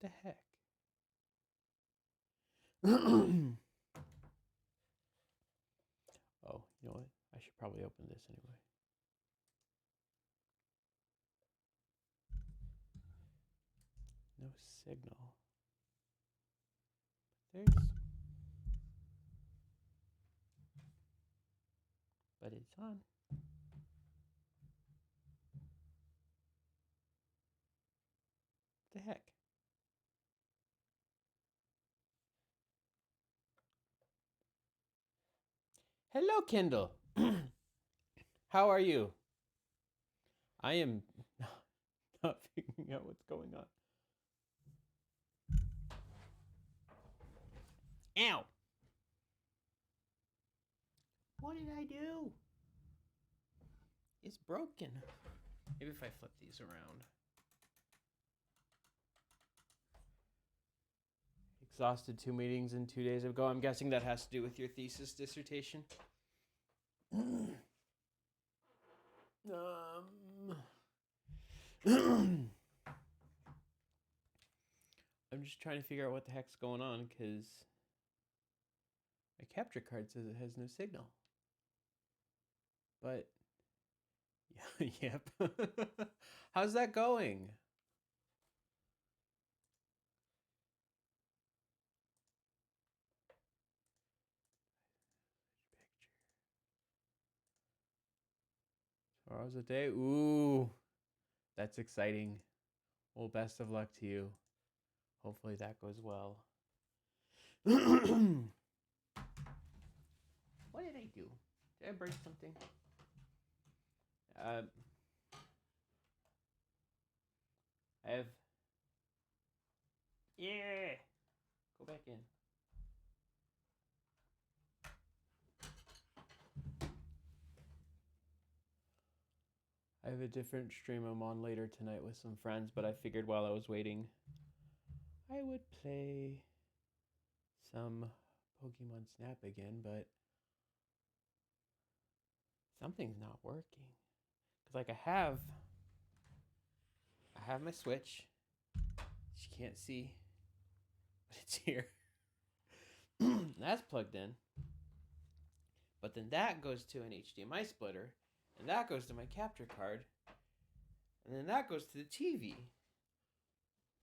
the heck? Oh, you know what? I should probably open this anyway. No signal. There's... But it's on. What the heck? Hello, Kindle. How are you? I am not figuring out what's going on. Ow! What did I do? It's broken. Maybe if I flip these around. Exhausted 2 meetings in 2 days ago. I'm guessing that has to do with your thesis dissertation. I'm just trying to figure out what the heck's going on because my capture card says it has no signal. But, yep. How's that going? Tomorrow's the day. Ooh, that's exciting. Well, best of luck to you. Hopefully that goes well. What did I do? Did I break something? I have... Yeah! Go back in. I have a different stream I'm on later tonight with some friends, but I figured while I was waiting, I would play some Pokemon Snap again, but something's not working. Cause like I have my Switch. You can't see, but it's here. That's plugged in. But then that goes to an HDMI splitter, and that goes to my capture card, and then that goes to the TV.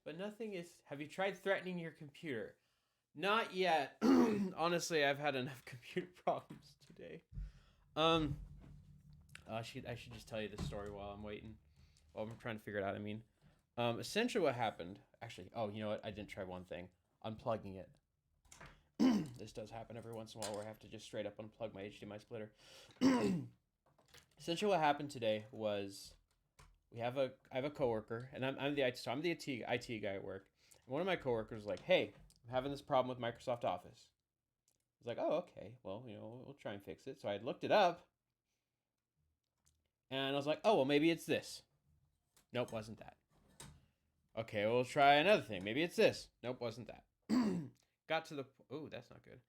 But nothing is... Have you tried threatening your computer? Not yet. Honestly, I've had enough computer problems today. I should just tell you this story while I'm waiting. While I'm trying to figure it out, I mean. Essentially what happened... Actually, you know what? I didn't try one thing. Unplugging it. This does happen every once in a while where I have to just straight up unplug my HDMI splitter. Essentially what happened today was... I have a coworker, and I'm the IT guy at work. And one of my coworkers was like, "Hey, I'm having this problem with Microsoft Office." I was like, "Oh, okay. Well, we'll try and fix it." So I looked it up, and I was like, "Oh, well, maybe it's this." Nope, wasn't that. Okay, we'll try another thing. Maybe it's this. Nope, wasn't that. Got to the... Oh, that's not good.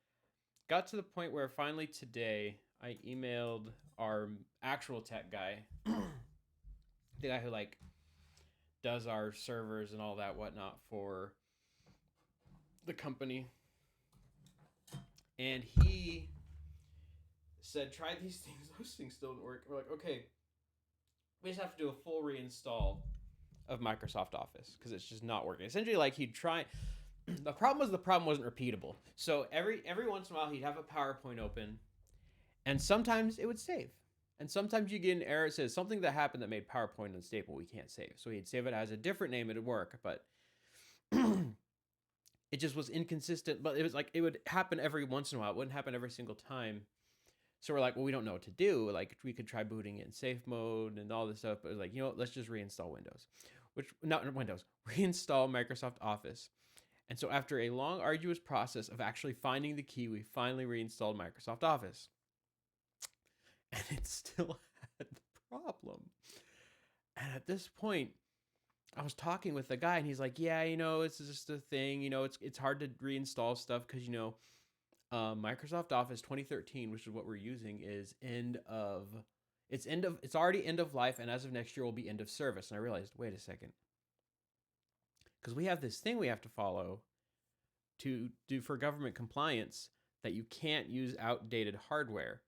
Got to the point where finally today I emailed our actual tech guy, the guy who like does our servers and all that whatnot for the company, and he said, "Try these things. Those things still don't work." We're like, "Okay, we just have to do a full reinstall of Microsoft Office because it's just not working." Essentially, like he'd try... The problem wasn't repeatable. So every once in a while he'd have a PowerPoint open, and sometimes it would save. And sometimes you get an error that says something that happened that made PowerPoint unstable, we can't save. So he'd save it as a different name, it'd work, but it just was inconsistent. But it was like it would happen every once in a while. It wouldn't happen every single time. So we're like, well, we don't know what to do. Like we could try booting it in safe mode and all this stuff, but it was like, let's just reinstall Windows. Not Windows, reinstall Microsoft Office. And so after a long, arduous process of actually finding the key, we finally reinstalled Microsoft Office. And it still had the problem. And at this point, I was talking with the guy, and he's like, "Yeah, this is just a thing. It's hard to reinstall stuff because Microsoft Office 2013, which is what we're using, is it's already end of life, and as of next year will be end of service." And I realized, wait a second, because we have this thing we have to follow to do for government compliance that you can't use outdated hardware.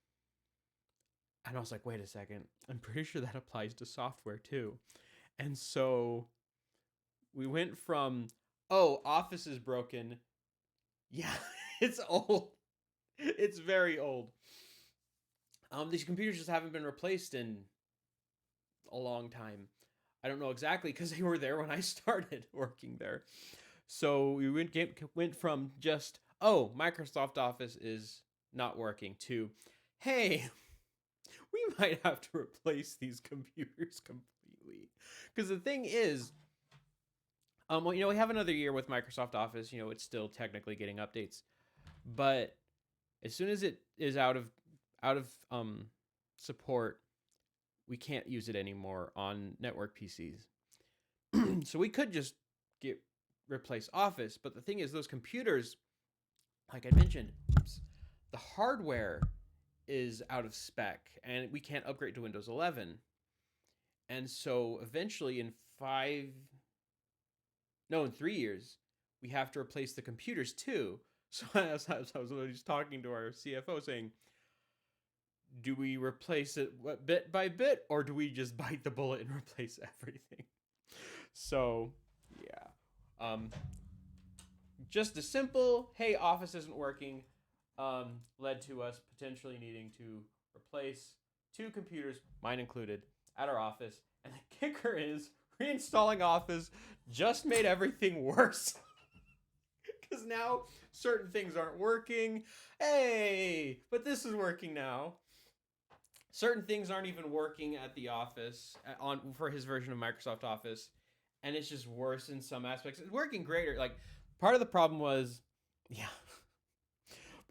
And I was like, wait a second, I'm pretty sure that applies to software too. And so we went from, oh, Office is broken. Yeah, it's old. It's very old. These computers just haven't been replaced in a long time. I don't know exactly because they were there when I started working there. So we went from just, oh, Microsoft Office is not working to, hey, we might have to replace these computers completely. Because the thing is, well, we have another year with Microsoft Office. It's still technically getting updates, but as soon as it is out of support, we can't use it anymore on network PCs. So we could just replace Office, but the thing is, those computers, like I mentioned, the hardware is out of spec, and we can't upgrade to Windows 11. And so eventually, in 3 years, we have to replace the computers too. So I was just talking to our CFO saying, do we replace it bit by bit, or do we just bite the bullet and replace everything? So, yeah. Just a simple, hey, Office isn't working, led to us potentially needing to replace 2 computers, mine included, at our office. And the kicker is, reinstalling Office just made everything worse. Because now certain things aren't working. Hey, but this is working now. Certain things aren't even working at the office for his version of Microsoft Office, and it's just worse in some aspects. It's working greater. Like, part of the problem was,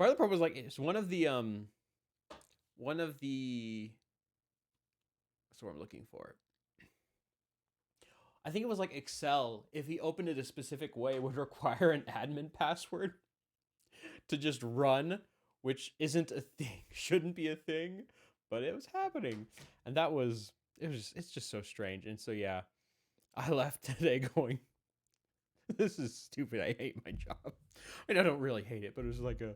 like, it's one of the that's what I'm looking for. I think it was like Excel. If he opened it a specific way, would require an admin password to just run, which isn't a thing, shouldn't be a thing, but it was happening. And it's just so strange. And so, yeah, I left today going, this is stupid. I hate my job. I mean, I don't really hate it, but it was like are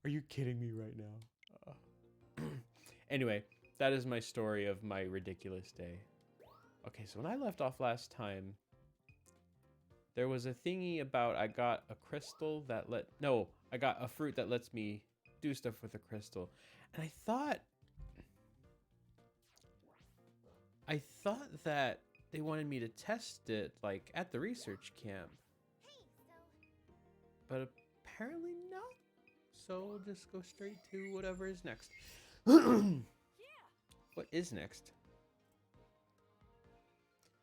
you kidding me right now? Anyway, that is my story of my ridiculous day. Okay, so when I left off last time, there was a thingy about I got a crystal that I got a fruit that lets me do stuff with a crystal. And I thought that they wanted me to test it, like, at the research camp. But apparently not. So we'll just go straight to whatever is next. What is next?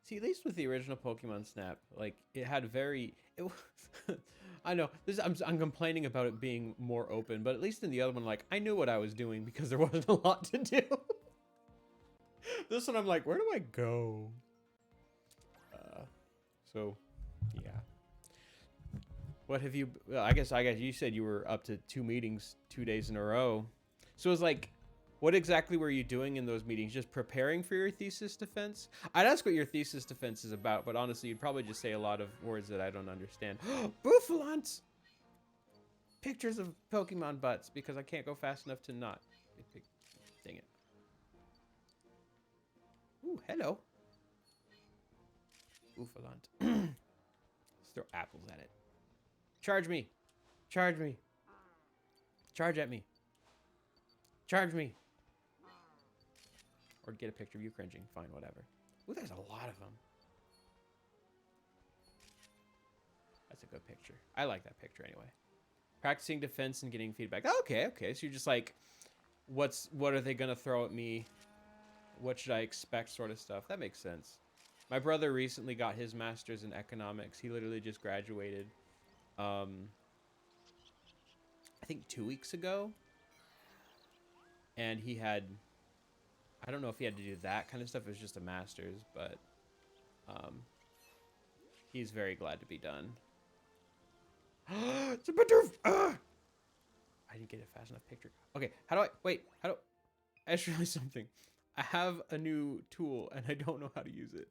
See, at least with the original Pokemon Snap, like, it had I know I'm complaining about it being more open, but at least in the other one, like, I knew what I was doing because there wasn't a lot to do. This one, I'm like, where do I go? So, yeah. What have you? Well, I guess you said you were up to 2 meetings 2 days in a row. So it was like, what exactly were you doing in those meetings? Just preparing for your thesis defense? I'd ask what your thesis defense is about, but honestly, you'd probably just say a lot of words that I don't understand. Bouffalants! Pictures of Pokemon butts, because I can't go fast enough to not. Dang it. Ooh, hello. Bouffalant. Let's throw apples at it. Charge me. Charge me. Charge at me. Charge me. Or get a picture of you cringing. Fine, whatever. Ooh, there's a lot of them. That's a good picture. I like that picture anyway. Practicing defense and getting feedback. Okay. So you're just like, what are they gonna throw at me? What should I expect, sort of stuff. That makes sense. My brother recently got his master's in economics. He literally just graduated, I think 2 weeks ago. And he had, I don't know if he had to do that kind of stuff. It was just a master's, but he's very glad to be done. It's a Bidoof! I didn't get a fast enough picture. Okay, I just realized something. I have a new tool and I don't know how to use it.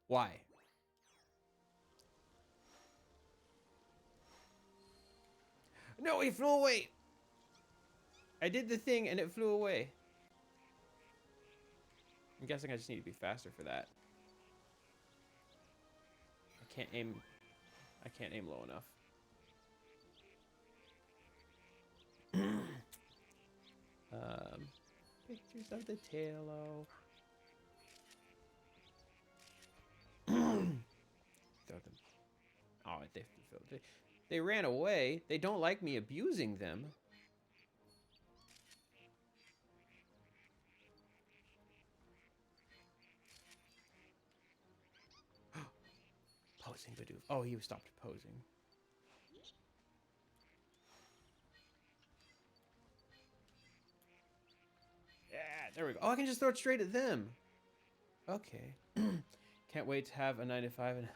Why? No, he flew away. I did the thing and it flew away. I'm guessing I just need to be faster for that. I can't aim low enough. Pictures of the Tailo. Throw them. Oh, they ran away. They don't like me abusing them. Posing Bidoof. Oh, he stopped posing. Yeah, there we go. Oh, I can just throw it straight at them. Okay. Can't wait to have a 9 to 5. And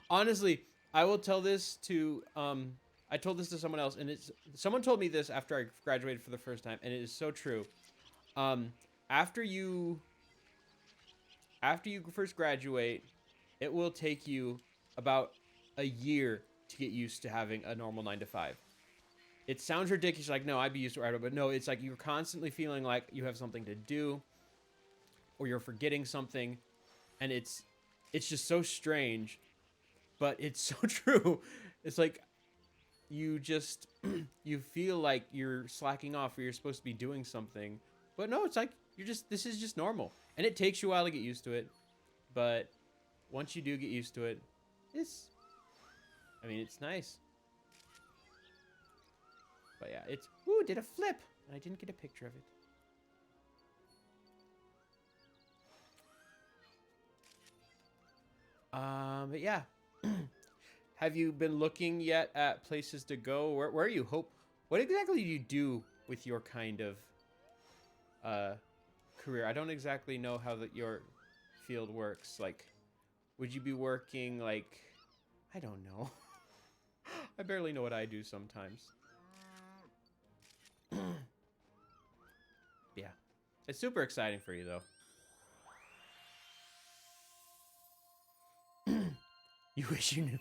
honestly, I will tell this to I told this to someone else, and someone told me this after I graduated for the first time, and it is so true. After you first graduate, it will take you about a year to get used to having a normal 9 to 5. It sounds ridiculous, like, no, I'd be used to it right away, but no, it's like you're constantly feeling like you have something to do, or you're forgetting something, and it's just so strange, but it's so true. It's like you just you feel like you're slacking off, or you're supposed to be doing something, but no, it's like this is just normal, and it takes you a while to get used to it, but once you do get used to it, it's nice. But yeah, ooh, did a flip, and I didn't get a picture of it. But yeah. Have you been looking yet at places to go? Where you hope? What exactly do you do with your kind of career? I don't exactly know how your field works. Like, would you be working like, I don't know. I barely know what I do sometimes. Yeah, it's super exciting for you though. You wish you knew.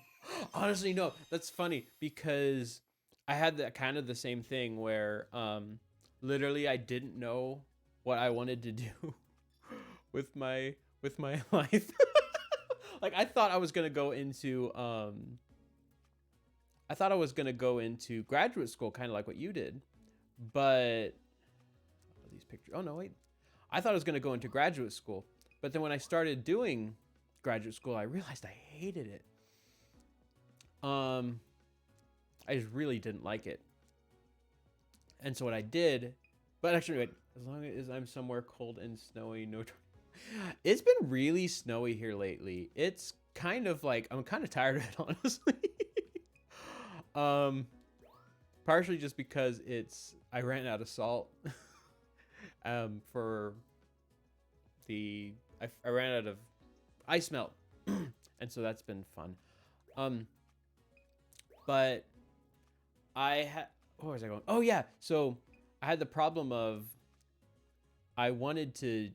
Honestly, no, that's funny because I had that kind of the same thing where literally I didn't know what I wanted to do with my life. Like I thought I was going to go into graduate school, kind of like what you did. But these pictures. Oh no, wait. I thought I was going to go into graduate school. But then when I started doing graduate school, I realized I hated it. I just really didn't like it. And so what I did, but actually, wait, as long as I'm somewhere cold and snowy, no. It's been really snowy here lately. It's kind of like, I'm kind of tired of it, honestly. Partially just because I ran out of salt. For I ran out of ice melt. And so that's been fun. But where was I going? Oh yeah, so I had the problem of I wanted to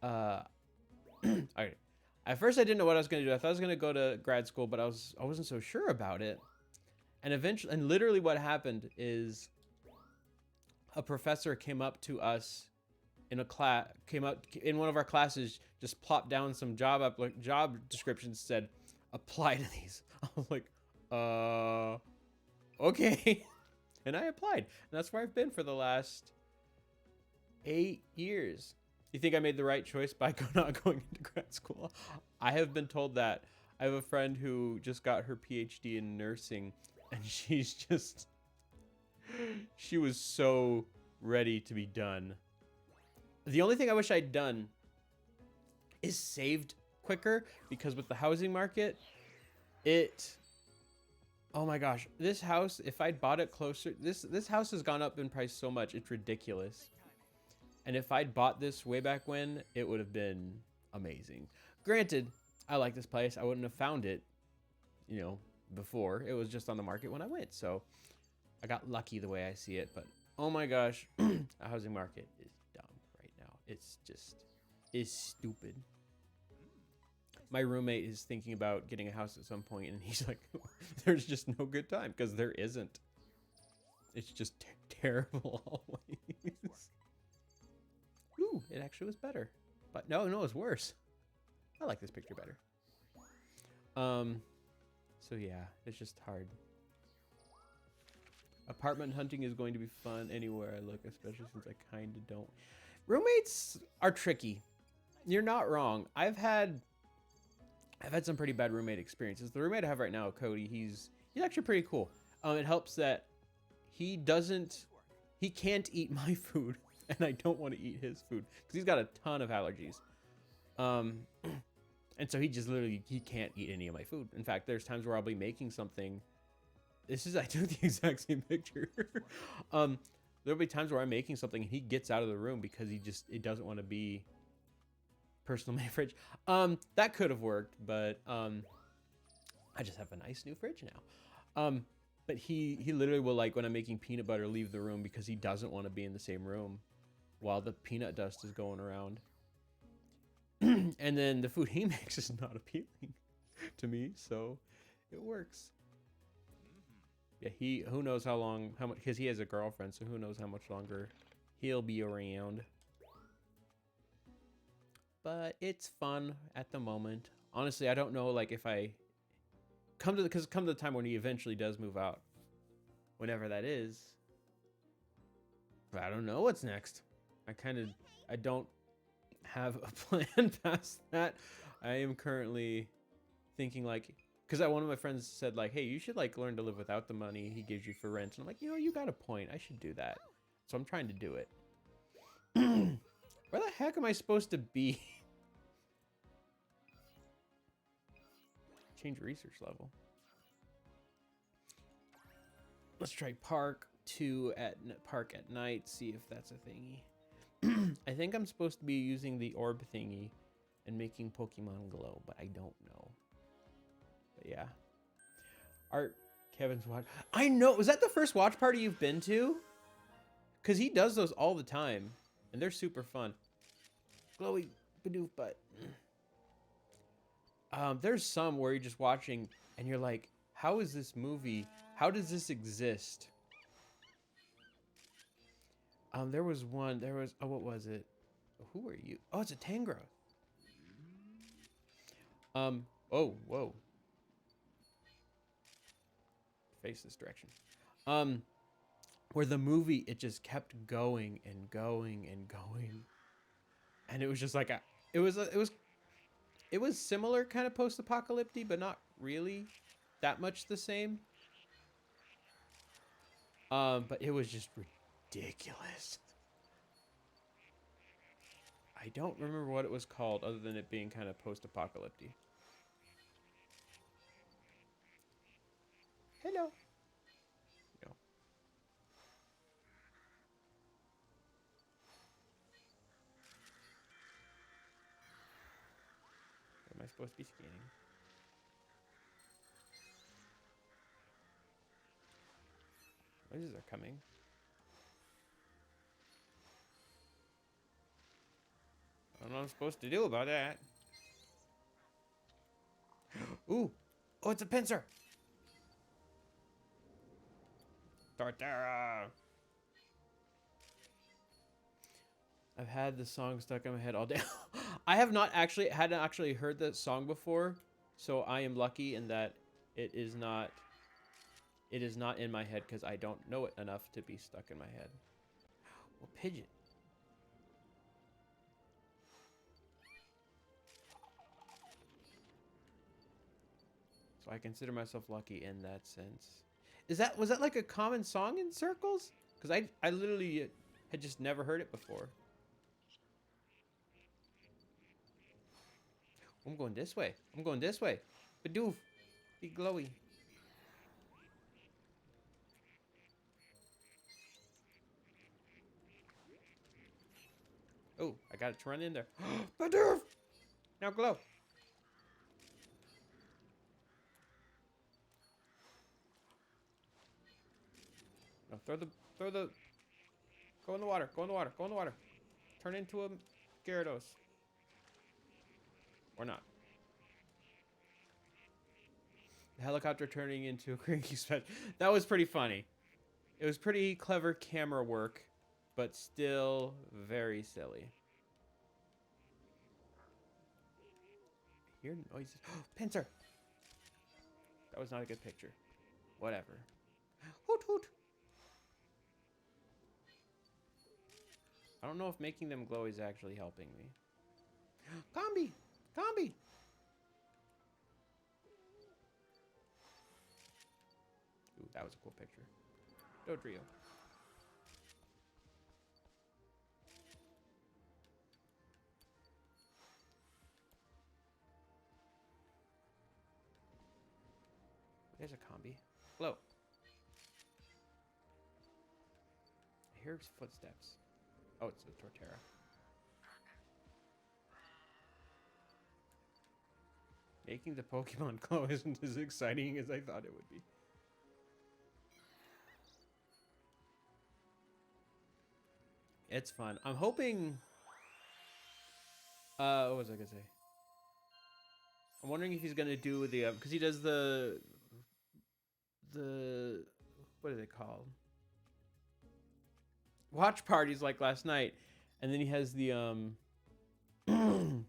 okay. At first I didn't know what I was gonna do. I thought I was gonna go to grad school, but I wasn't so sure about it. And eventually, and literally what happened is a professor came up to us in one of our classes, just plopped down some job descriptions, said, apply to these. I was like, okay. And I applied. And that's where I've been for the last 8 years. You think I made the right choice by not going into grad school? I have been told that. I have a friend who just got her PhD in nursing, and she was so ready to be done. The only thing I wish I'd done is saved quicker, because with the housing market, oh my gosh, this house, if I'd bought it closer, this house has gone up in price so much, it's ridiculous. And if I'd bought this way back when, it would have been amazing. Granted, I like this place. I wouldn't have found it, before. It was just on the market when I went. So I got lucky the way I see it. But oh my gosh, the housing market is dumb right now. It's stupid. My roommate is thinking about getting a house at some point, and he's like, there's just no good time, because there isn't. It's just terrible always. Ooh, it actually was better. But no, it's worse. I like this picture better. So yeah, it's just hard. Apartment hunting is going to be fun anywhere I look, especially since I kind of don't. Roommates are tricky. You're not wrong. I've had some pretty bad roommate experiences. The roommate I have right now, Cody, he's actually pretty cool. It helps that he can't eat my food, and I don't want to eat his food because he's got a ton of allergies. And so he just literally, he can't eat any of my food. In fact, there's times where I'll be making something. I took the exact same picture. There'll be times where I'm making something and he gets out of the room because it doesn't want to be personal made fridge. That could have worked, but I just have a nice new fridge now. But he literally will, like, when I'm making peanut butter, leave the room because he doesn't want to be in the same room while the peanut dust is going around. And then the food he makes is not appealing to me, so it works. Yeah, who knows how much, because he has a girlfriend, so who knows how much longer he'll be around. But it's fun at the moment. Honestly, I don't know, like, if I come to the time when he eventually does move out, whenever that is. But I don't know what's next. I don't have a plan past that. I am currently thinking, like, because one of my friends said, like, hey, you should, like, learn to live without the money he gives you for rent. And I'm like, you got a point. I should do that. So I'm trying to do it. Where the heck am I supposed to be? Change research level. Let's try park at night. See if that's a thingy. I think I'm supposed to be using the orb thingy and making Pokemon glow, but I don't know. But yeah. Art Kevin's watch. I know. Was that the first watch party you've been to? Because he does those all the time, and they're super fun. Glowy Bidoof butt. There's some where you're just watching and you're like, how is this movie? How does this exist? There was one. Oh, what was it? Who are you? Oh, it's a Tangra. Oh, whoa. Face this direction. Where the movie, it just kept going and going and going. And it was just like it was similar kind of post-apocalyptic, but not really that much the same. But it was just ridiculous. I don't remember what it was called other than it being kind of post-apocalyptic. Hello. No. What am I supposed to be scanning? Noises are coming. I don't know what I'm supposed to do about that. Ooh! Oh, it's a pincer! Torterra! I've had the song stuck in my head all day. I hadn't actually heard that song before, so I am lucky in that it is not in my head because I don't know it enough to be stuck in my head. Well, pigeon. So I consider myself lucky in that sense. Was that like a common song in circles? Because I literally had just never heard it before. I'm going this way. Bidoof. Be glowy. Oh, I got it to run in there. Bidoof! Now glow. No, go in the water. Turn into a Gyarados. Or not. The helicopter turning into a cranky spread. That was pretty funny. It was pretty clever camera work, but still very silly. I hear noises. Pincer! That was not a good picture. Whatever. Hoot hoot! I don't know if making them glow is actually helping me. Combi! Combi! Ooh, that was a cool picture. Dodrio. There's a combi. Glow. I hear footsteps. Oh, it's a Torterra. Making the Pokemon glow isn't as exciting as I thought it would be. It's fun. I'm hoping... what was I gonna say? I'm wondering if he's gonna do the... because he does the... What are they called? Watch parties like last night. And then he has the, the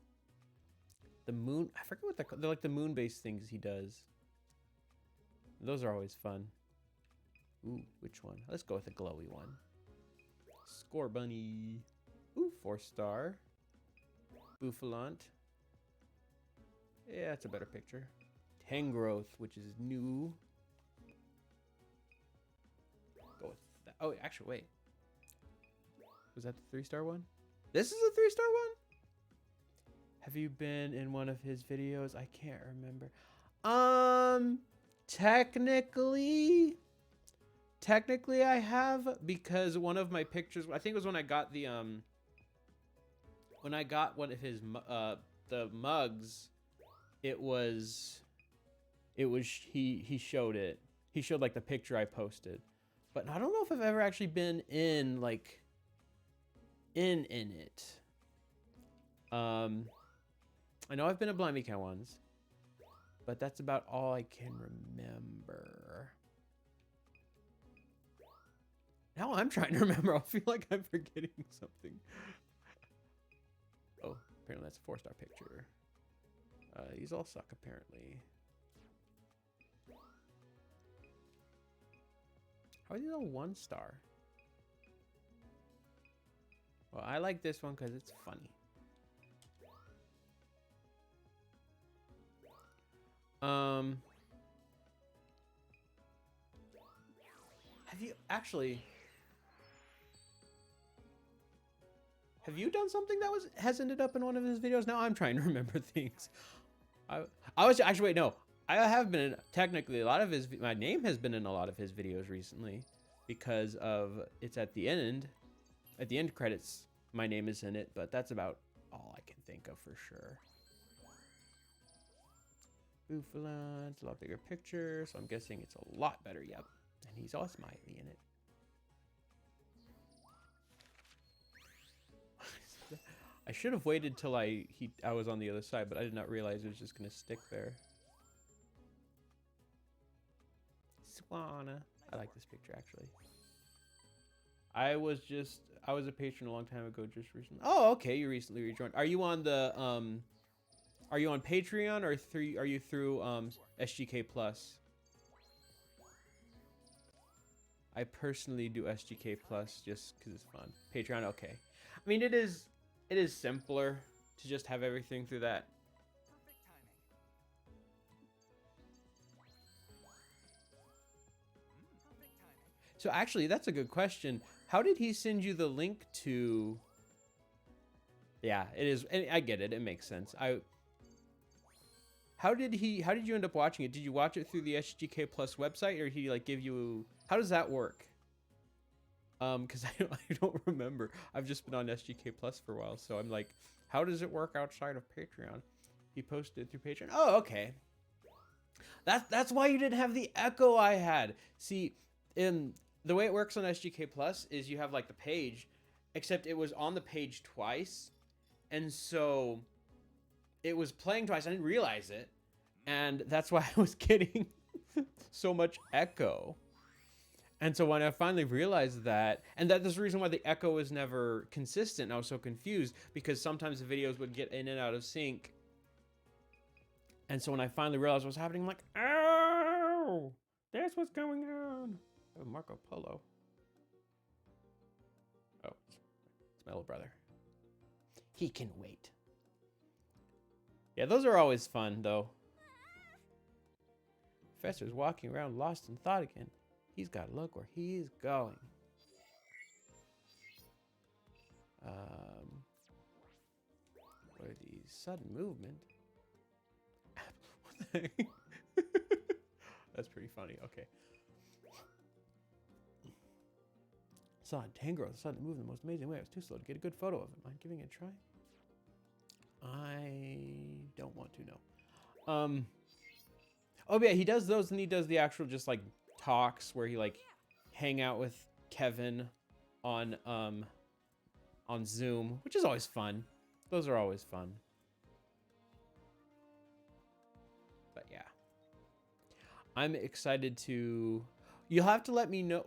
moon... I forget what they're called. They're like the moon-based things he does. Those are always fun. Ooh, which one? Let's go with the glowy one. Score Bunny. Ooh, 4-star. Bouffalant. Yeah, that's a better picture. Tangrowth, which is new. Go with that. Oh, actually, wait. Was that the 3-star one? This is a 3-star one? Have you been in one of his videos? I can't remember. Technically I have, because one of my pictures, I think it was when I got the when I got one of his the mugs, it was he showed it. He showed like the picture I posted. But I don't know if I've ever actually been in like in it. I know I've been at Blimeycat ones, but that's about all I can remember. Now I'm trying to remember. I feel like I'm forgetting something. Oh, apparently that's a 4-star picture. These all suck, apparently. How are these all 1-star? Well, I like this one because it's funny. Have you actually... Have you done something that has ended up in one of his videos? Now I'm trying to remember things. I was actually, wait, no. I have been in, technically, a lot of his, my name has been in a lot of his videos recently because of, it's at the end credits, my name is in it, but that's about all I can think of for sure. Bouffalant, a lot bigger picture, so I'm guessing it's a lot better, yep. And he's all smiley in it. I should have waited till I was on the other side, but I did not realize it was just gonna stick there. Swanna. I like this picture actually. I was a patron a long time ago, just recently. Oh, okay, you recently rejoined. Are you on the are you on Patreon or are you through SGK Plus? I personally do SGK Plus just because it's fun. Patreon, okay. I mean, it is simpler to just have everything through that. So actually, that's a good question. How did he send you the link to... Yeah, it is. I get it. It makes sense. How did you end up watching it? Did you watch it through the SGK Plus website, or did he like give you... How does that work? Because I don't remember. I've just been on SGK Plus for a while, so I'm like, how does it work outside of Patreon? He posted it through Patreon. Oh, okay. That's why you didn't have the echo I had. See, the way it works on SGK Plus is you have like the page, except it was on the page twice, and so it was playing twice. I didn't realize it, and that's why I was getting so much echo. And so when I finally realized that, and that's the reason why the echo was never consistent, I was so confused because sometimes the videos would get in and out of sync. And so when I finally realized what was happening, I'm like, oh, that's what's going on. Oh, Marco Polo. Oh, it's my little brother. He can wait. Yeah, those are always fun, though. Professor's walking around lost in thought again. He's got to look where he's going. What are these? Sudden movement? What the heck? That's pretty funny. Okay. Saw Tangrowth suddenly move in the most amazing way. I was too slow to get a good photo of it. Mind giving it a try? I don't want to know. Oh yeah, he does those, and he does the actual just like talks where he like hang out with Kevin on Zoom, which is always fun. Those are always fun. But yeah, I'm excited to. You'll have to let me know.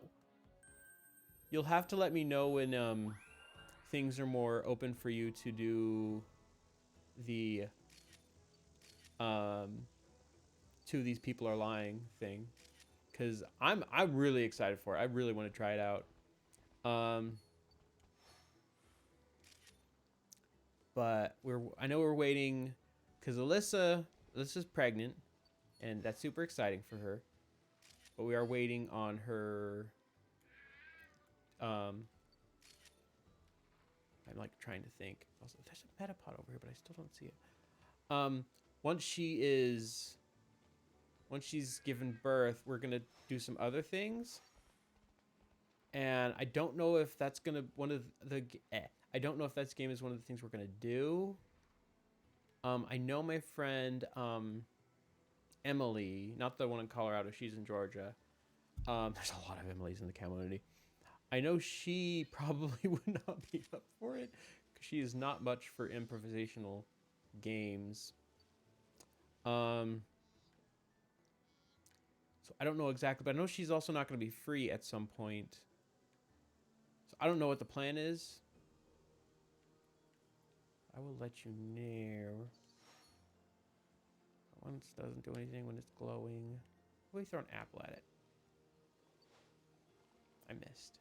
You'll have to let me know when things are more open for you to do the two these people are lying thing, because I'm really excited for it. I really want to try it out. But I know we're waiting because Alyssa's pregnant, and that's super exciting for her. But we are waiting on her. I'm like trying to think. Also, there's a Metapod over here, but I still don't see it. Once she's given birth, we're gonna do some other things. And I don't know if that's gonna I don't know if that game is one of the things we're gonna do. I know my friend Emily, not the one in Colorado, she's in Georgia. There's a lot of Emilys in the community. I know she probably would not be up for it because she is not much for improvisational games. So I don't know exactly, but I know she's also not going to be free at some point. So I don't know what the plan is. I will let you know. Once doesn't do anything when it's glowing. We throw an apple at it. I missed.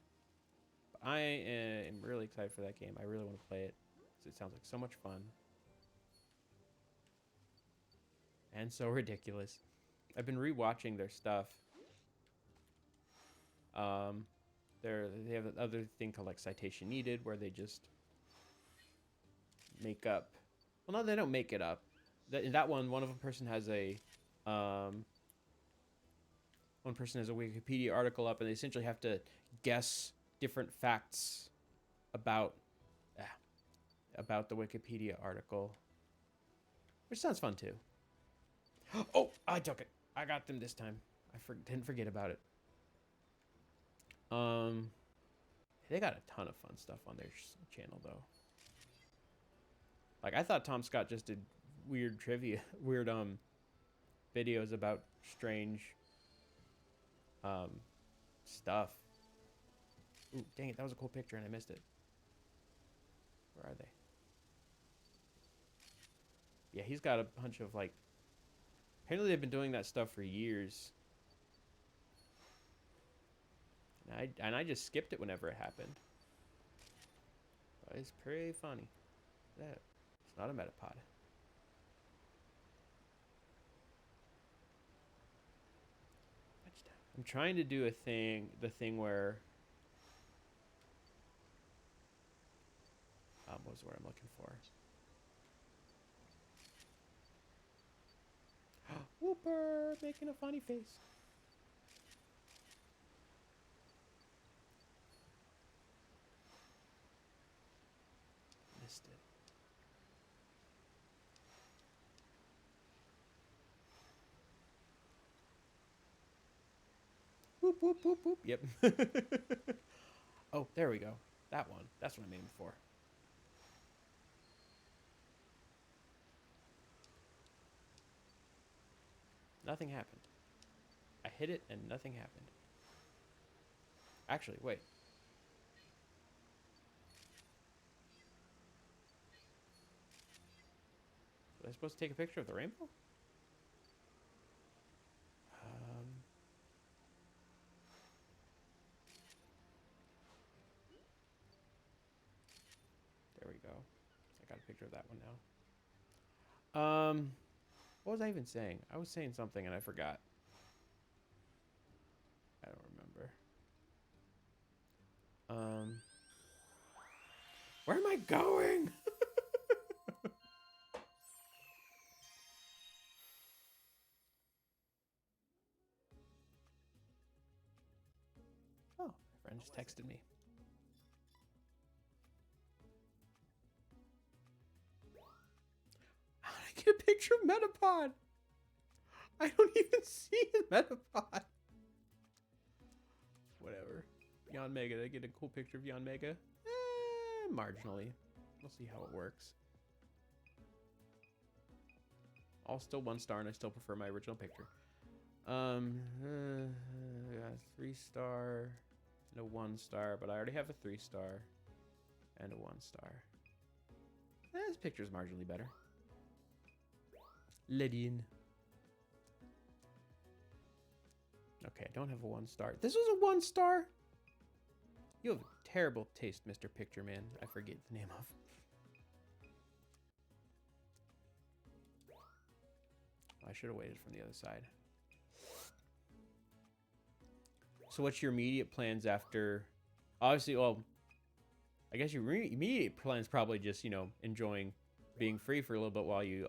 But I am really excited for that game. I really want to play it. It sounds like so much fun. And so ridiculous. I've been rewatching their stuff. They have another thing called like Citation Needed, where they just make up. Well, no, they don't make it up. In that one of a person has a Wikipedia article up, and they essentially have to guess different facts about the Wikipedia article, which sounds fun too. Oh, I took it. I got them this time. I didn't forget about it. They got a ton of fun stuff on their channel though. Like I thought Tom Scott just did weird trivia, weird videos about strange stuff. Ooh, dang it, that was a cool picture and I missed it. Where are they? Yeah, he's got a bunch of like. Apparently they've been doing that stuff for years. And I just skipped it whenever it happened. But it's pretty funny. That it's not a Metapod. I'm trying to do the thing where what was the word I'm looking for? Whooper making a funny face. Missed it. Whoop whoop whoop whoop. Yep. Oh, there we go. That one. That's what I'm aiming for. Nothing happened. I hit it and nothing happened. Actually, wait. Was I supposed to take a picture of the rainbow? There we go. I got a picture of that one now. What was I even saying? I was saying something and I forgot. I don't remember. Where am I going? Oh, my friend just texted me. How did I get a picture of Metapod? I don't even see a Metapod. Whatever. Beyond Mega. Did I get a cool picture of Beyond Mega? Marginally. We'll see how it works. All still 1 star, and I still prefer my original picture. 3 star and a 1 star, but I already have a 3 star and a 1 star. This picture's marginally better. Lydian. Okay, I don't have a 1 star. This was a 1 star? You have terrible taste, Mr. Picture Man. I forget the name of. I should have waited from the other side. So what's your immediate plans after? Obviously, well, I guess your immediate plans probably just, you know, enjoying being free for a little bit while you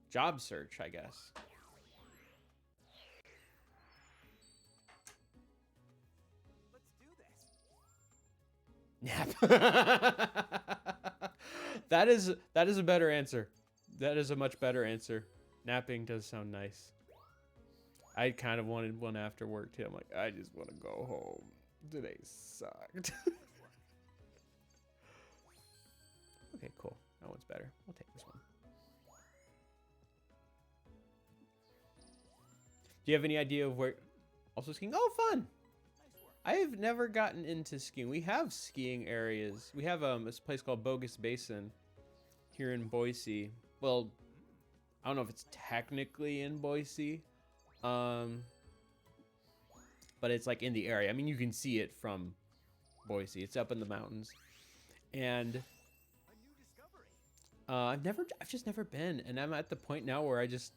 job search, I guess. Nap. That is a better answer. That is a much better answer. Napping does sound nice. I kind of wanted one after work too. I'm like, I just want to go home. Today sucked. Okay, cool. That one's better. We'll take this one. Do you have any idea of where? Also skiing. Oh, fun. I have never gotten into skiing. We have skiing areas. We have this place called Bogus Basin here in Boise. Well, I don't know if it's technically in Boise, but it's like in the area. I mean, you can see it from Boise. It's up in the mountains, and I've just never been, and I'm at the point now where I just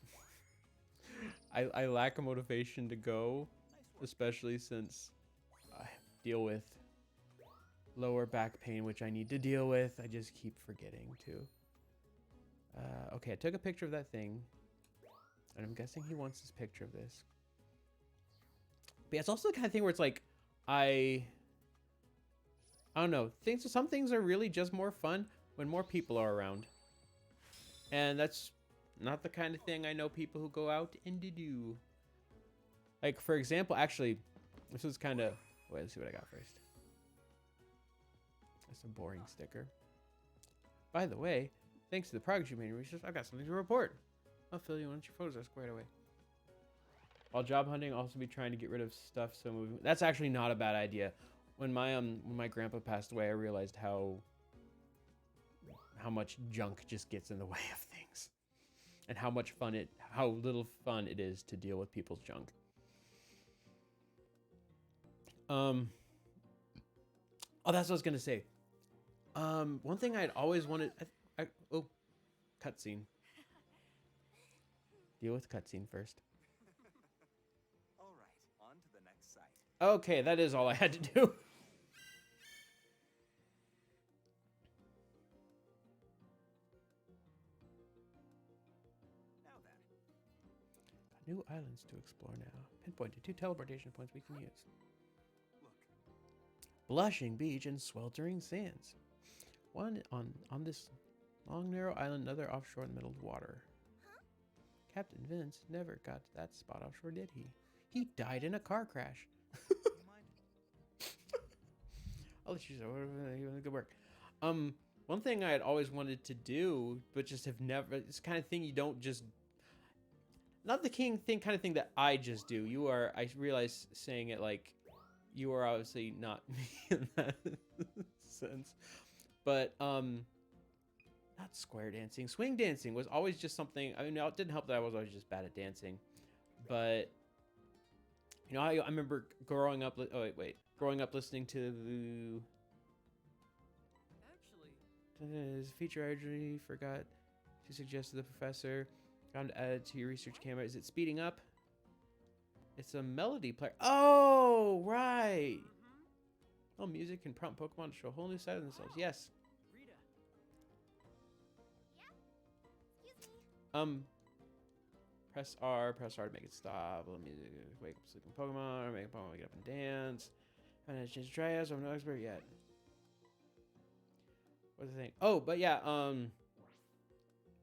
I lack a motivation to go, especially since I deal with lower back pain, which I need to deal with. I just keep forgetting to. Okay, I took a picture of that thing, and I'm guessing he wants this picture of this. But yeah, it's also the kind of thing where it's like, I don't know. Some things are really just more fun when more people are around. And that's not the kind of thing I know people who go out and do. Like, for example, actually, this is kind of... Wait, let's see what I got first. That's a boring sticker. By the way, thanks to the progress you made in research, I've got something to report. I'll fill you in once your photos are squared away. While job hunting, I'll also be trying to get rid of stuff. So moving. That's actually not a bad idea. When my grandpa passed away, I realized how much junk just gets in the way of things, and how little fun it is to deal with people's junk. Oh, that's what I was gonna say. One thing I'd always wanted. Oh, cutscene. Deal with cutscene first. All right, on to the next site. Okay, that is all I had to do. Now then. New islands to explore now. Pinpointed 2 teleportation points we can use. Look. Blushing beach and sweltering sands. One on this long narrow island, another offshore in the middle of the water. Huh? Captain Vince never got to that spot offshore, did he? He died in a car crash. You mind? I'll let you know. Good work. One thing I had always wanted to do, but just have never. It's the kind of thing you don't just. not the king thing kind of thing that I just do. You are, I realize saying it like, you are obviously not me in that sense. But, not square dancing. Swing dancing was always just something, I mean, it didn't help that I was always just bad at dancing. But, you know, I remember growing up, growing up listening to the feature I originally forgot to suggest to the professor. Found to add to your research camera. Is it speeding up? It's a melody player. Oh, right. Oh, music can prompt Pokemon to show a whole new side of themselves. Yes. Press R to make it stop. Let music wake up sleeping Pokemon, or make a Pokemon wake up and dance. I haven't had a chance to try it, so I'm no expert yet. What's the thing? Oh, but yeah,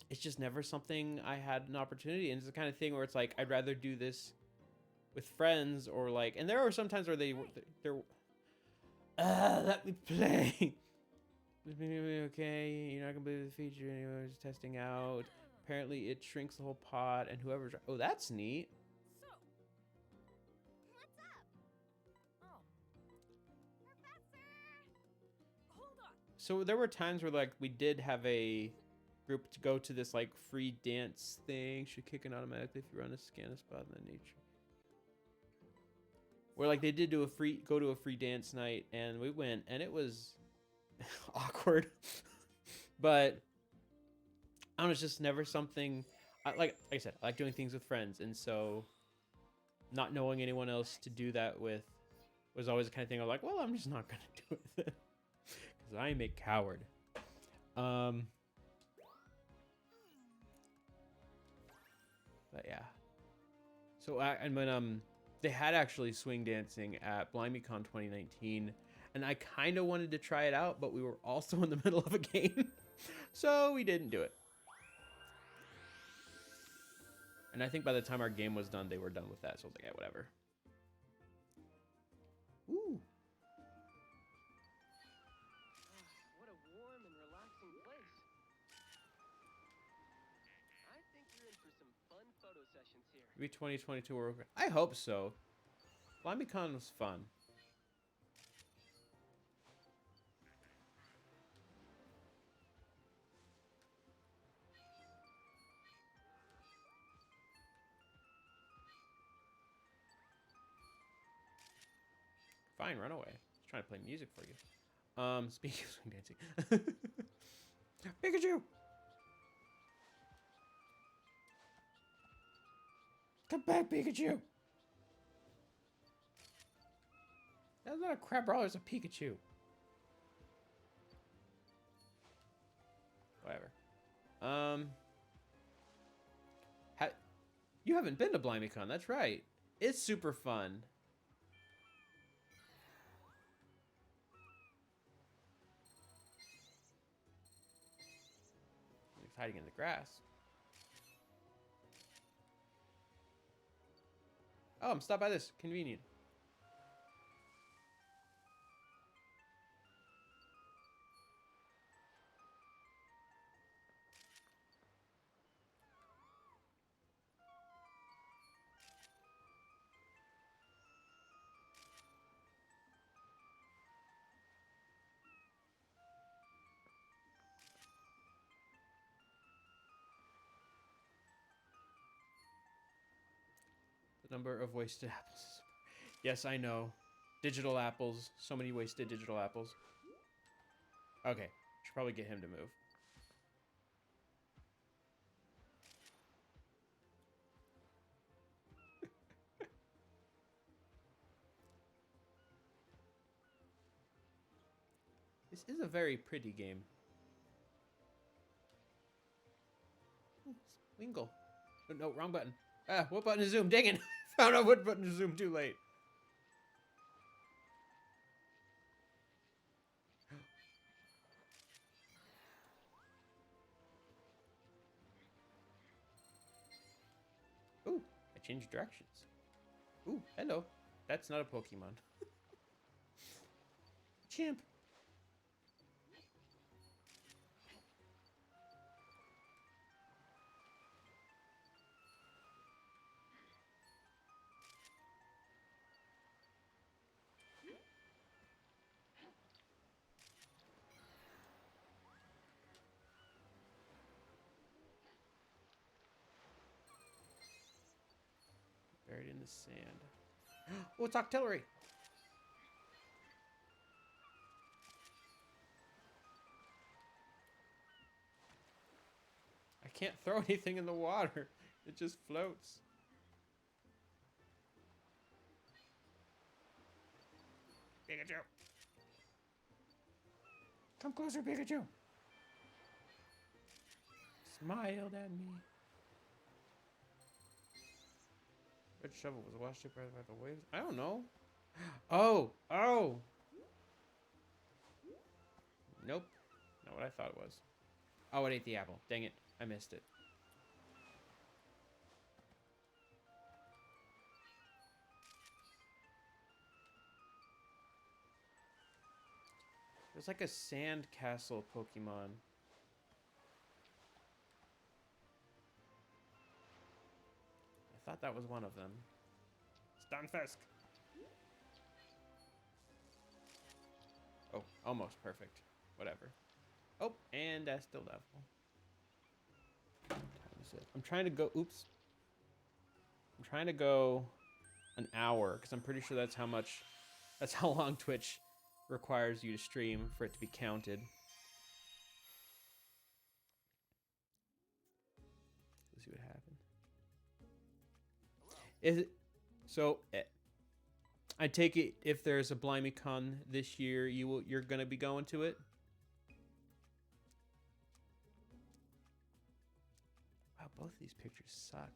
it's just never something I had an opportunity. And it's the kind of thing where it's like, I'd rather do this with friends or like, and there are some times where they're, let me play. Okay, you're not gonna believe the feature anyway, just testing out. Apparently it shrinks the whole pod and whoever's, oh, that's neat. So, what's up? Oh, Professor! Hold on. So there were times where like we did have a group to go to this like free dance thing. Should kick in automatically if you run a scan a spot in the nature. Where like they did do go to a free dance night and we went and it was awkward. But I don't know, it's just never something like I said, I like doing things with friends, and so not knowing anyone else to do that with was always the kind of thing I was like, well, I'm just not gonna do it then. Because I'm a coward. But yeah. So and when they had actually swing dancing at BlimeyCon 2019, and I kind of wanted to try it out, but we were also in the middle of a game, so we didn't do it. And I think by the time our game was done, they were done with that, so I was like, yeah, whatever. Ooh. What a warm and relaxing place. I think you're in for some fun photo sessions here. Maybe 2022 or I hope so. BlimeyCon was fun. Fine, run away. Just trying to play music for you. Speaking of swing dancing. Pikachu! Come back, Pikachu! That's not a Crabrawler, it's a Pikachu. Whatever. You haven't been to BlimeyCon, that's right. It's super fun. He's hiding in the grass. Oh, I'm stopped by this. Convenient. The number of wasted apples. Yes, I know. Digital apples. So many wasted digital apples. Okay. Should probably get him to move. This is a very pretty game. Ooh, Wingle. Oh, no, wrong button. Ah, what button to zoom? Dang it. Found out what button to zoom too late. Ooh, I changed directions. Ooh, hello. That's not a Pokemon. Champ. in the sand. Oh, it's Octillery. I can't throw anything in the water. It just floats. Pikachu. Come closer, Pikachu. Smiled at me. Red shovel was washed up by the waves. I don't know. Oh, oh. Nope. Not what I thought it was. Oh, it ate the apple. Dang it. I missed it. There's like a sand castle Pokemon. I thought that was one of them. Stunfisk. Oh, almost perfect. Whatever. Oh, and that's still level. What time is it? I'm trying to go. Oops. I'm trying to go an hour because I'm pretty sure that's how much. That's how long Twitch requires you to stream for it to be counted. Let's see what happened. Is it so? I take it if there's a BlimeyCon this year, you're gonna be going to it. Wow, both of these pictures suck.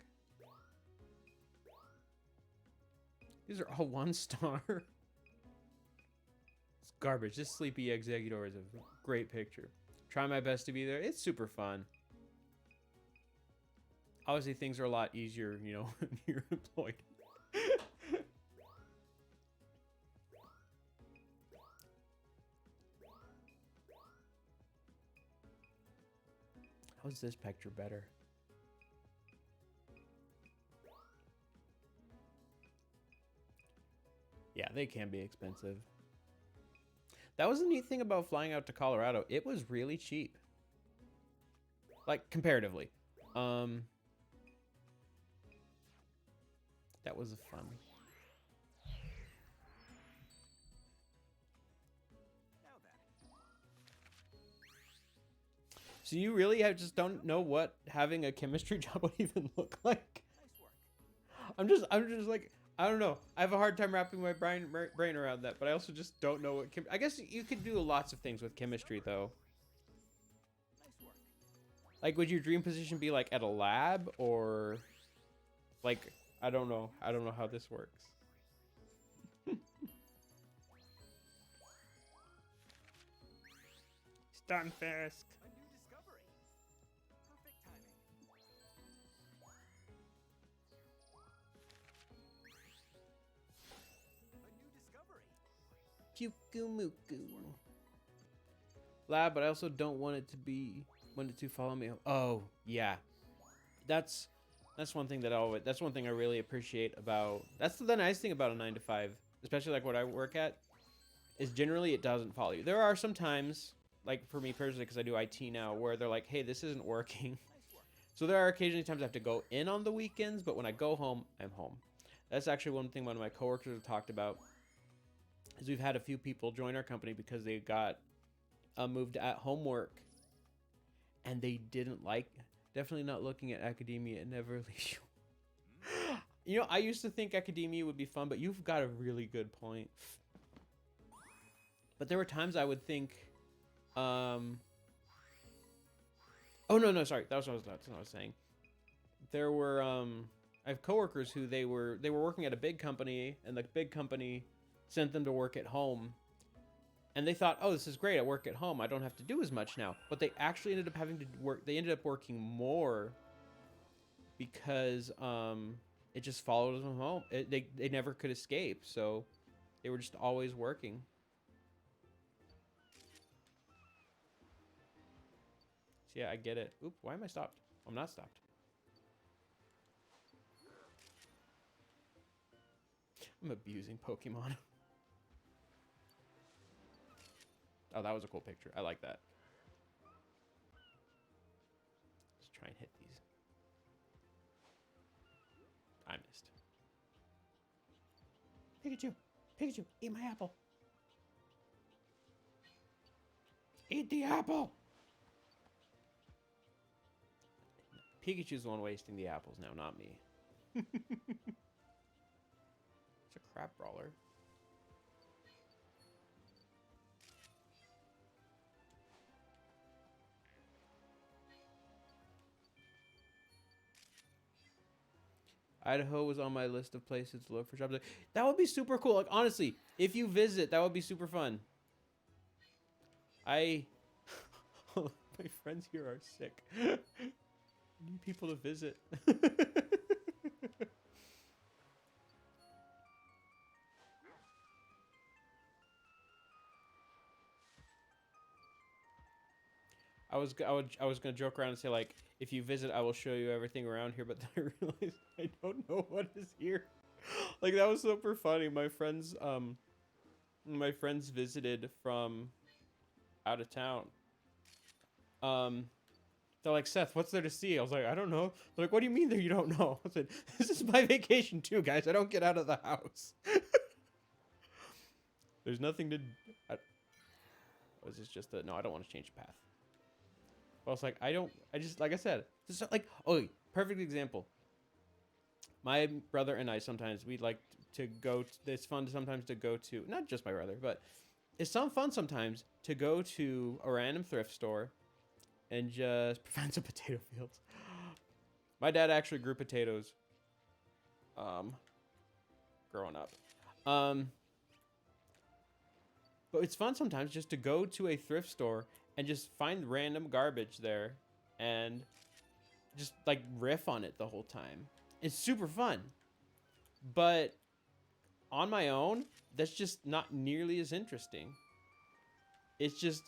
These are all 1 star. It's garbage. This Sleepy Exeggutor is a great picture. Try my best to be there. It's super fun. Obviously, things are a lot easier, you know, when you're employed. How's this picture better? Yeah, they can be expensive. That was the neat thing about flying out to Colorado. It was really cheap. Like, comparatively. That was fun. Now then. So you really just don't know what having a chemistry job would even look like? Nice work. I'm just like, I don't know. I have a hard time wrapping my brain around that, but I also just don't know what I guess you could do lots of things with chemistry though. Nice work. Like, would your dream position be like at a lab or like, I don't know. I don't know how this works. Stunfisk. A new discovery. Perfect timing. A new discovery. Pyukumuku. Lab, but I also don't want it to follow me. Oh, yeah. That's one thing that's one thing I really appreciate about, that's the nice thing about a 9 to 5, especially like what I work at, is generally it doesn't follow you. There are some times, like for me personally, because I do IT now, where they're like, hey, this isn't working. Nice work. So there are occasionally times I have to go in on the weekends, but when I go home, I'm home. That's actually one thing one of my coworkers have talked about, is we've had a few people join our company because they got moved at home work, and they didn't like, definitely not looking at academia and never leaves you. You know, I used to think academia would be fun, but you've got a really good point. But there were times I would think, oh no, sorry, that's what I was saying. There were I have coworkers who they were working at a big company, and the big company sent them to work at home. And they thought, oh, this is great. I work at home. I don't have to do as much now. But they actually ended up having to work. They ended up working more because it just followed them home. They never could escape. So they were just always working. So yeah, I get it. Oop, why am I stopped? I'm not stopped. I'm abusing Pokemon. Oh, that was a cool picture. I like that. Let's try and hit these. I missed. Pikachu, Pikachu, eat my apple. Eat the apple. Pikachu's the one wasting the apples now, not me. It's a crab brawler. Idaho was on my list of places to look for jobs. That would be super cool. Like, honestly, if you visit, that would be super fun. My friends here are sick. I need people to visit. I was gonna joke around and say, like, if you visit, I will show you everything around here, but then I realized I don't know what is here. Like, that was super funny. My friends visited from out of town. They're like, Seth, what's there to see? I was like, I don't know. They're like, what do you mean that you don't know? I said, this is my vacation too, guys. I don't get out of the house. There's nothing to. Was this just a? No, I don't want to change the path. I was like, I just, like I said, this is like, oh, perfect example. My brother and I sometimes, we like to go, it's fun sometimes to go to, not just my brother, but it's some fun sometimes to go to a random thrift store and just find some potato fields. My dad actually grew potatoes growing up. But it's fun sometimes just to go to a thrift store and just find random garbage there and just like riff on it the whole time. It's super fun. But on my own, that's just not nearly as interesting. It's just,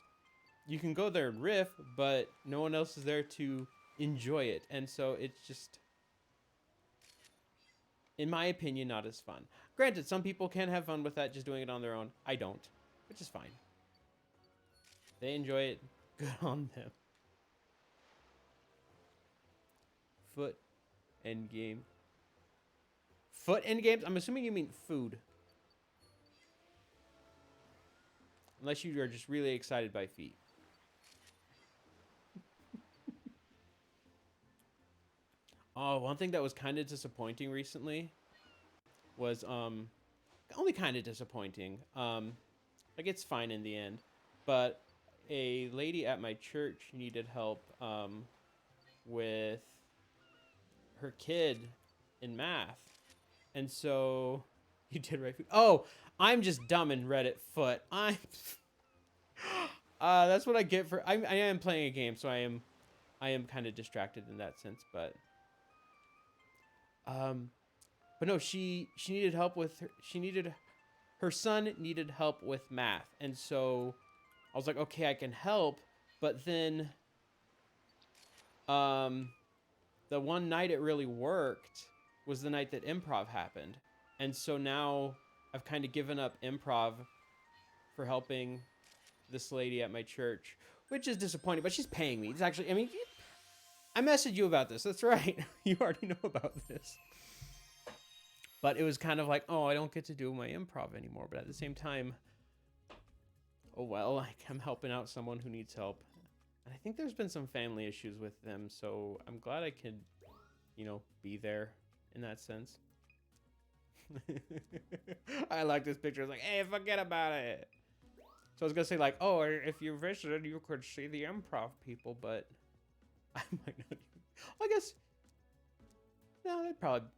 you can go there and riff, but no one else is there to enjoy it. And so it's just, in my opinion, not as fun. Granted, some people can have fun with that, just doing it on their own. I don't, which is fine. They enjoy it. Good on them. Foot end game. Foot end games? I'm assuming you mean food. Unless you are just really excited by feet. Oh, one thing that was kind of disappointing recently was only kind of disappointing. Like, it's fine in the end, but a lady at my church needed help with her kid in math. And so you did right foot. Oh, I'm just dumb and read it foot. That's what I get for I am playing a game, so I am kind of distracted in that sense, but no, she needed help with her son needed help with math. And so I was like, okay, I can help, but then the one night it really worked was the night that improv happened. And so now I've kind of given up improv for helping this lady at my church, which is disappointing, but she's paying me. It's actually, I mean, I messaged you about this. That's right. You already know about this. But it was kind of like, oh, I don't get to do my improv anymore. But at the same time, oh, well, like, I'm helping out someone who needs help. And I think there's been some family issues with them. So I'm glad I could, be there in that sense. I like this picture. It's like, hey, forget about it. So I was going to say, like, oh, if you visited, you could see the improv people. But I might not. I guess. No, they'd probably.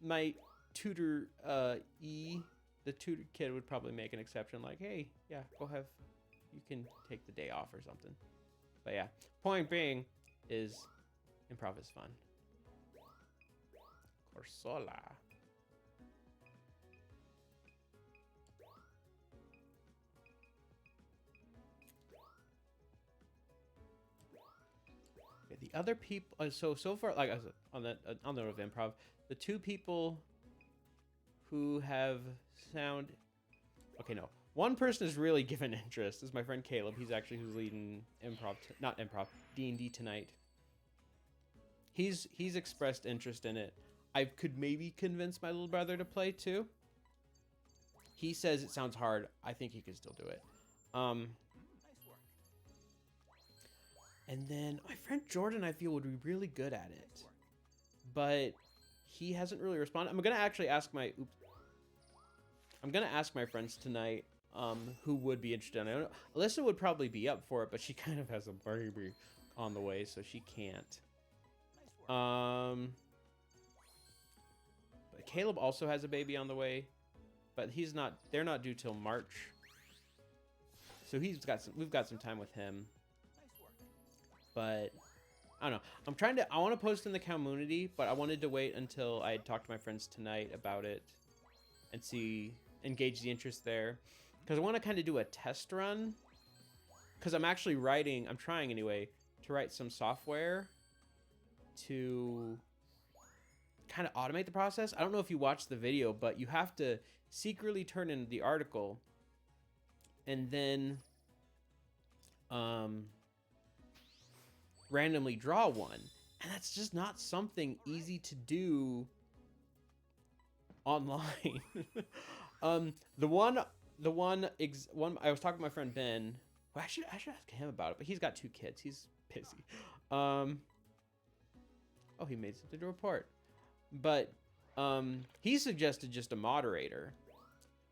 My tutor, the tutor kid would probably make an exception. Like, hey, yeah, you can take the day off or something. But yeah, point being is improv is fun. Corsola. Okay, the other people, so far, like on the note of improv, the two people who have sound, okay, no, one person is really given interest is my friend Caleb. He's actually who's leading D&D tonight. He's expressed interest in it. I could maybe convince my little brother to play too. He says it sounds hard. I think he could still do it. Nice work. And then my friend Jordan, I feel, would be really good at it. But he hasn't really responded. I'm gonna actually ask my I'm gonna ask my friends tonight who would be interested. I don't know. Alyssa would probably be up for it, but she kind of has a baby on the way, so she can't. Nice work. But Caleb also has a baby on the way, but they're not due till March. So we've got some time with him. Nice work. But I don't know. I want to post in the community, but I wanted to wait until I had talked to my friends tonight about it and engage the interest there. Because I want to kind of do a test run. Because I'm trying anyway, to write some software to kind of automate the process. I don't know if you watched the video, but you have to secretly turn in the article and then randomly draw one. And that's just not something easy to do online. The one I was talking to my friend Ben. Well, I should ask him about it, but he's got 2 kids. He's busy. Oh, he made something to report. But he suggested just a moderator,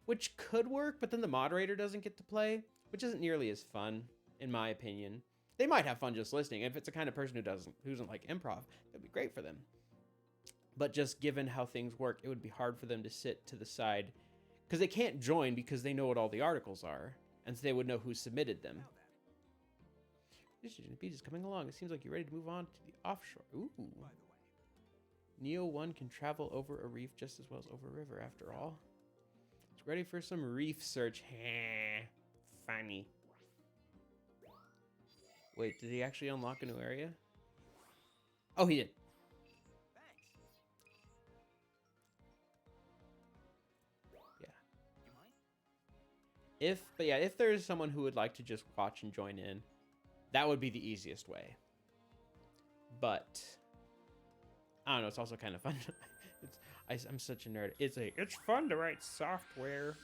which could work, but then the moderator doesn't get to play, which isn't nearly as fun, in my opinion. They might have fun just listening. If it's the kind of person who doesn't like improv, that'd be great for them. But just given how things work, it would be hard for them to sit to the side, because they can't join because they know what all the articles are, and so they would know who submitted them. Now then. This beat is coming along. It seems like you're ready to move on to the offshore. Ooh. By the way. Neo 1 can travel over a reef just as well as over a river, after all. It's ready for some reef search. Funny. Wait, did he actually unlock a new area? Oh, he did. Thanks. Yeah. You mind? If there's someone who would like to just watch and join in, that would be the easiest way. But I don't know, it's also kind of fun. I'm such a nerd. It's fun to write software.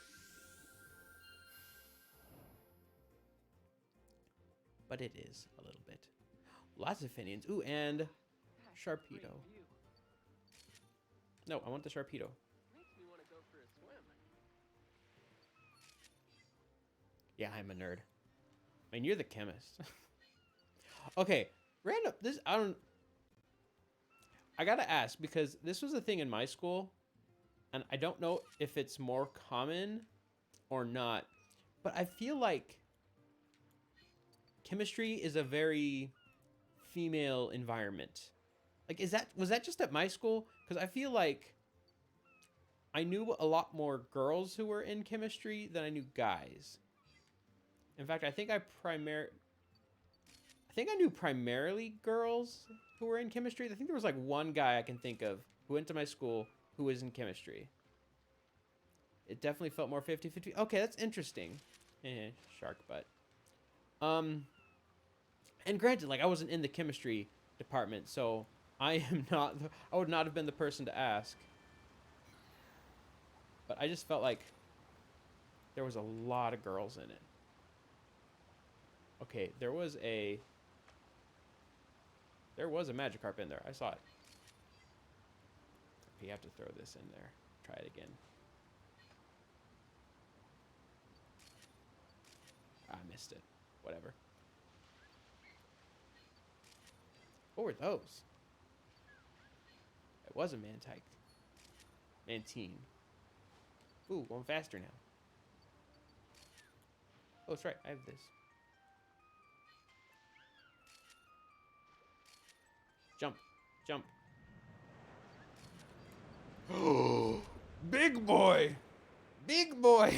But it is a little bit. Lots of Finians. Ooh, and Sharpedo. Great view. No, I want the Sharpedo. Makes me want to go for a swim. Yeah, I'm a nerd. I mean, you're the chemist. Okay, I gotta ask, because this was a thing in my school, and I don't know if it's more common or not, but I feel like chemistry is a very female environment. Like, was that just at my school? Because I feel like I knew a lot more girls who were in chemistry than I knew guys. In fact, I think I knew primarily girls who were in chemistry. I think there was like one guy I can think of who went to my school who was in chemistry. It definitely felt more 50-50. Okay, that's interesting. Shark butt. And granted, like, I wasn't in the chemistry department, so I would not have been the person to ask. But I just felt like there was a lot of girls in it. Okay, there was a Magikarp in there. I saw it. Okay, you have to throw this in there. Try it again. I missed it. Whatever. What were those? It was a Mantike. Mantine. Ooh, going faster now. Oh, that's right. I have this. Jump. Jump. Oh, big boy. Big boy.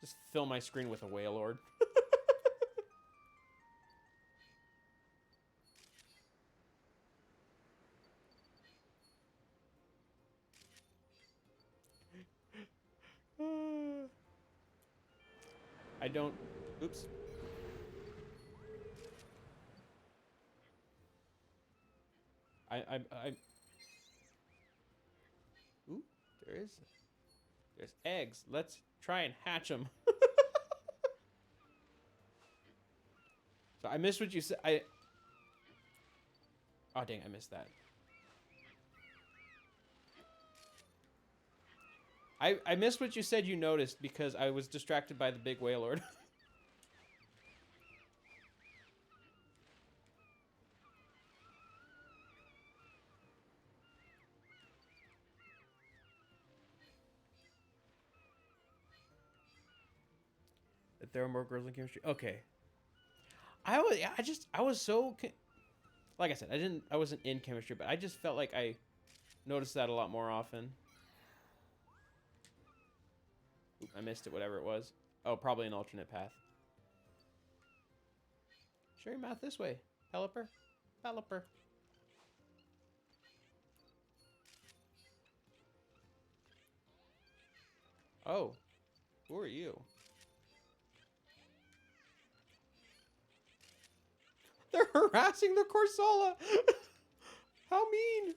Just fill my screen with a Wailord. I don't... Oops. Ooh, there's eggs. Let's try and hatch them. So I missed what you said. Oh dang, I missed that. I missed what you said you noticed because I was distracted by the big Wailord. That there are more girls in chemistry. Okay. I was so like I said, I wasn't in chemistry, but I just felt like I noticed that a lot more often. Oop, I missed it, whatever it was. Oh, probably an alternate path. Show your mouth this way, Pelipper. Pelipper. Oh, who are you? They're harassing the Corsola. How mean.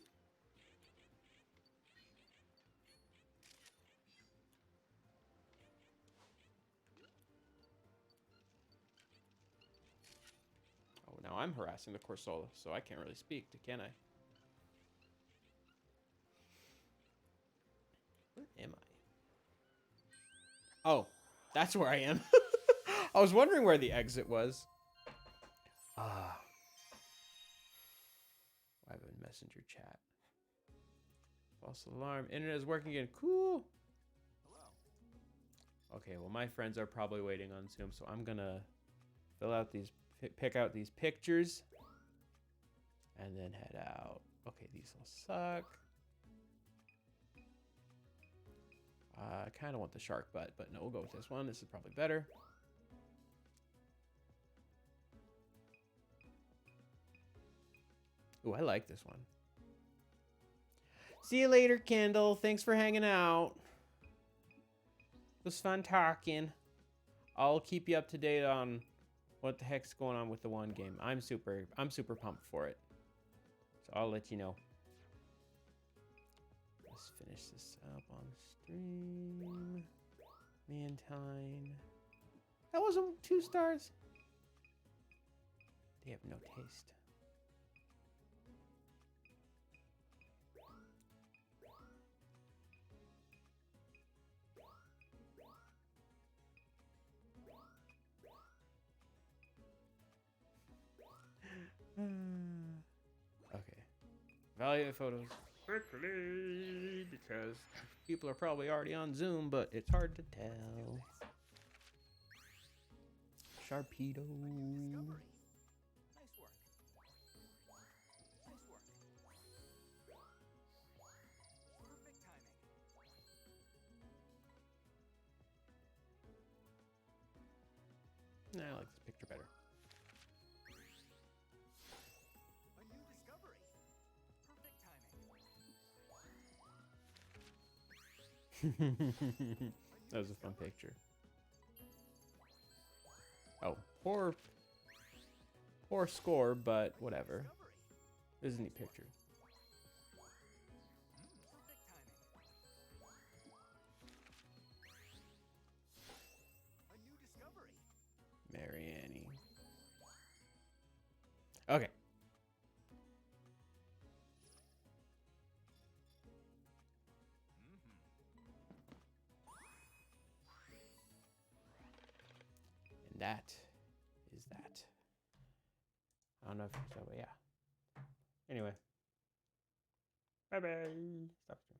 Oh, now I'm harassing the Corsola, so I can't really speak, can I? Where am I? Oh, that's where I am. I was wondering where the exit was. Ah. I have a messenger chat. False alarm. Internet is working again. Cool. Okay, well, my friends are probably waiting on Zoom, so I'm gonna fill out these, pick out these pictures, and then head out. Okay, these will suck. I kind of want the shark butt, but no, we'll go with this one. This is probably better. Ooh, I like this one. See you later, Kendall. Thanks for hanging out. It was fun talking. I'll keep you up to date on what the heck's going on with the one game. I'm super pumped for it. So I'll let you know. Let's finish this up on stream. Mantine. That wasn't 2 stars. They have no taste. Okay. Evaluate photos quickly because people are probably already on Zoom, but it's hard to tell. Sharpedo. Discovery. Nice work. Nice work. Perfect timing. Nah, I like this picture better. A new discovery. Perfect timing. That was a fun picture. Oh, poor score, but whatever. It was a neat picture. Perfect timing. A new discovery. Mary Annie. Okay. And that is that. I don't know if it's that way. Yeah. Anyway. Bye bye. Stop streaming.